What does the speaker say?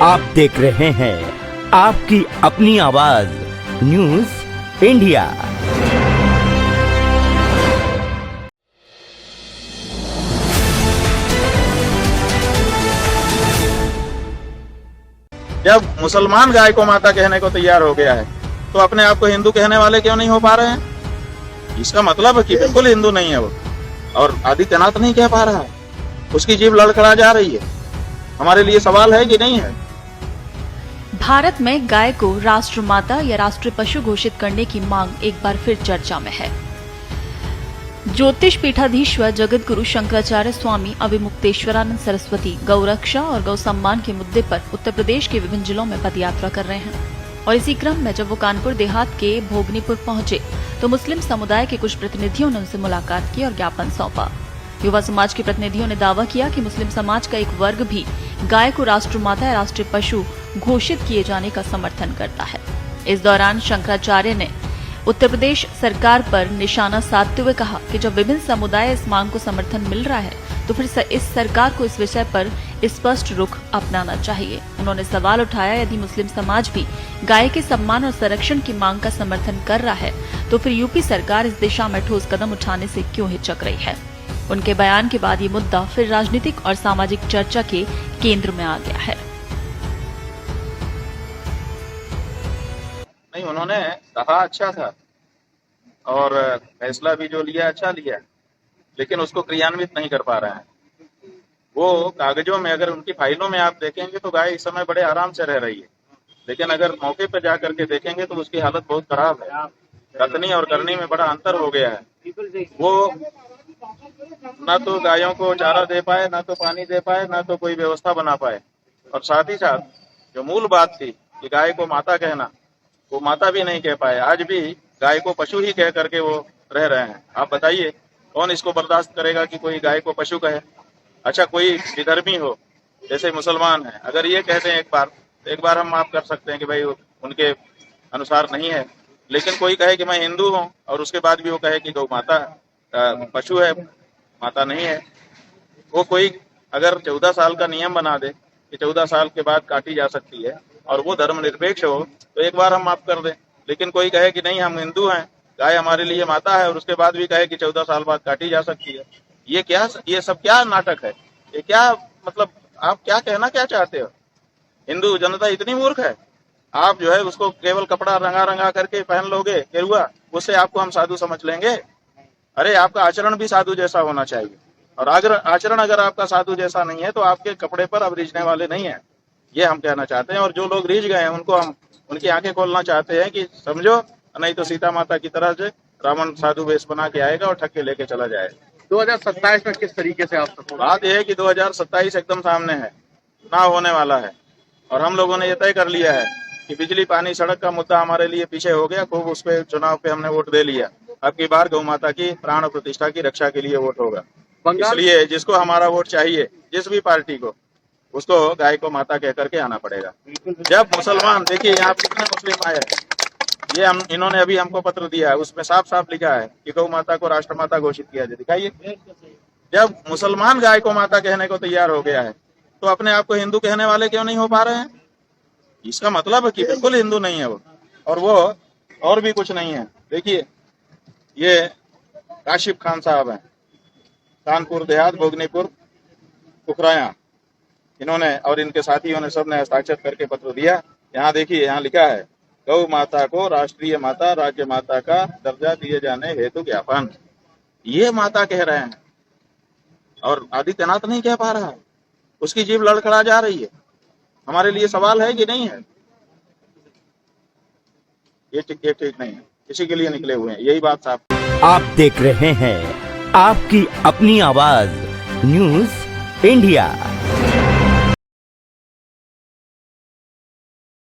आप देख रहे हैं आपकी अपनी आवाज न्यूज इंडिया। जब मुसलमान गाय को माता कहने को तैयार हो गया है तो अपने आप को हिंदू कहने वाले क्यों नहीं हो पा रहे हैं? इसका मतलब है कि बिल्कुल हिंदू नहीं है वो। और आदित्यनाथ नहीं कह पा रहा है, उसकी जीभ लड़खड़ा जा रही है। हमारे लिए सवाल है कि नहीं है? भारत में गाय को राष्ट्रमाता या राष्ट्रीय पशु घोषित करने की मांग एक बार फिर चर्चा में है। ज्योतिष पीठाधीश्वर जगत गुरु शंकराचार्य स्वामी अविमुक्तेश्वरानंद सरस्वती गौरक्षा और गौ सम्मान के मुद्दे पर उत्तर प्रदेश के विभिन्न जिलों में पदयात्रा कर रहे हैं। और इसी क्रम में जब वो कानपुर देहात के भोगनीपुर पहुंचे तो मुस्लिम समुदाय के कुछ प्रतिनिधियों ने उनसे मुलाकात की और ज्ञापन सौंपा। युवा समाज के प्रतिनिधियों ने दावा किया कि मुस्लिम समाज का एक वर्ग भी गाय को राष्ट्रमाता या राष्ट्रीय पशु घोषित किए जाने का समर्थन करता है। इस दौरान शंकराचार्य ने उत्तर प्रदेश सरकार पर निशाना साधते हुए कहा कि जब विभिन्न समुदाय इस मांग को समर्थन मिल रहा है तो फिर इस सरकार को इस विषय पर स्पष्ट रुख अपनाना चाहिए। उन्होंने सवाल उठाया, यदि मुस्लिम समाज भी गाय के सम्मान और संरक्षण की मांग का समर्थन कर रहा है तो फिर यूपी सरकार इस दिशा में ठोस कदम उठाने से क्यों हिचक रही है। उनके बयान के बाद ये मुद्दा फिर राजनीतिक और सामाजिक चर्चा के केंद्र में आ गया है। नहीं, उन्होंने कहा अच्छा था और फैसला भी जो लिया अच्छा लिया, लेकिन उसको क्रियान्वित नहीं कर पा रहे हैं। वो कागजों में, अगर उनकी फाइलों में आप देखेंगे तो गाय इस समय बड़े आराम से रह रही है, लेकिन अगर मौके पर जा करके देखेंगे तो उसकी हालत बहुत खराब है। कथनी और करनी में बड़ा अंतर हो गया है। वो ना तो गायों को चारा दे पाए, ना तो पानी दे पाए, ना तो कोई व्यवस्था बना पाए। और साथ ही साथ जो मूल बात थी कि गाय को माता कहना, वो माता भी नहीं कह पाए। आज भी गाय को पशु ही कह करके वो रह रहे हैं। आप बताइए, कौन इसको बर्दाश्त करेगा कि कोई गाय को पशु कहे? अच्छा, कोई विधर्मी हो, जैसे मुसलमान है, अगर ये कहते हैं एक बार हम माफ कर सकते हैं कि भाई उनके अनुसार नहीं है। लेकिन कोई कहे कि मैं हिंदू हूँ और उसके बाद भी वो कहे कि गौ माता पशु है, माता नहीं है। वो कोई अगर 14 साल का नियम बना दे कि 14 साल के बाद काटी जा सकती है और वो धर्मनिरपेक्ष हो तो एक बार हम माफ कर दें। लेकिन कोई कहे कि नहीं, हम हिंदू हैं, गाय हमारे लिए माता है, और उसके बाद भी कहे कि 14 साल बाद काटी जा सकती है। ये सब क्या नाटक है? ये क्या मतलब, आप क्या कहना क्या चाहते हो? हिंदू जनता इतनी मूर्ख है? आप जो है उसको केवल कपड़ा रंगा रंगा करके पहन लोगे गेरुआ, उससे आपको हम साधु समझ लेंगे? अरे, आपका आचरण भी साधु जैसा होना चाहिए। और अगर आचरण आपका साधु जैसा नहीं है तो आपके कपड़े पर अब रीझने वाले नहीं है, ये हम कहना चाहते हैं। और जो लोग रीझ गए हैं उनको हम उनकी आंखें खोलना चाहते हैं कि समझो, नहीं तो सीता माता की तरह से रावण साधु वेश बना के आएगा और ठग के लेके चला जाएगा। 2027 में किस तरीके से आप बात यह है कि 2027 एकदम सामने है, चुनाव होने वाला है। और हम लोगों ने ये तय कर लिया है कि बिजली पानी सड़क का मुद्दा हमारे लिए पीछे हो गया, खूब उस पे चुनाव पे हमने वोट दे लिया। अब की बार गौ माता की प्राण प्रतिष्ठा की रक्षा के लिए वोट होगा। इसलिए जिसको हमारा वोट चाहिए, जिस भी पार्टी को, उसको गाय को माता कह करके आना पड़ेगा। जब मुसलमान, देखिए यहाँ कितने मुस्लिम आए हैं, ये इन्होंने अभी हमको पत्र दिया है, उसमें साफ साफ लिखा है कि गौ माता को राष्ट्रमाता घोषित किया जाए। दिखाइए, जब मुसलमान गाय को माता कहने को तैयार हो गया है तो अपने आप को हिंदू कहने वाले क्यों नहीं हो पा रहे हैं? इसका मतलब है कि बिल्कुल हिंदू नहीं है वो, और वो और भी कुछ नहीं है। देखिए, ये काशिफ खान साहब हैं, कानपुर देहात भोगनीपुर कुखराया। इन्होंने और इनके साथियों ने सबने हस्ताक्षर करके पत्र दिया। यहाँ देखिए, यहाँ लिखा है, गौ माता को राष्ट्रीय माता राज्य माता का दर्जा दिए जाने हेतु ज्ञापन। ये माता कह रहे हैं और आदित्यनाथ नहीं कह पा रहा है, उसकी जीभ लड़खड़ा जा रही है। हमारे लिए सवाल है कि नहीं है? ये ठीक नहीं है, इसी के लिए निकले हुए हैं, यही बात साहब। आप देख रहे हैं आपकी अपनी आवाज न्यूज इंडिया।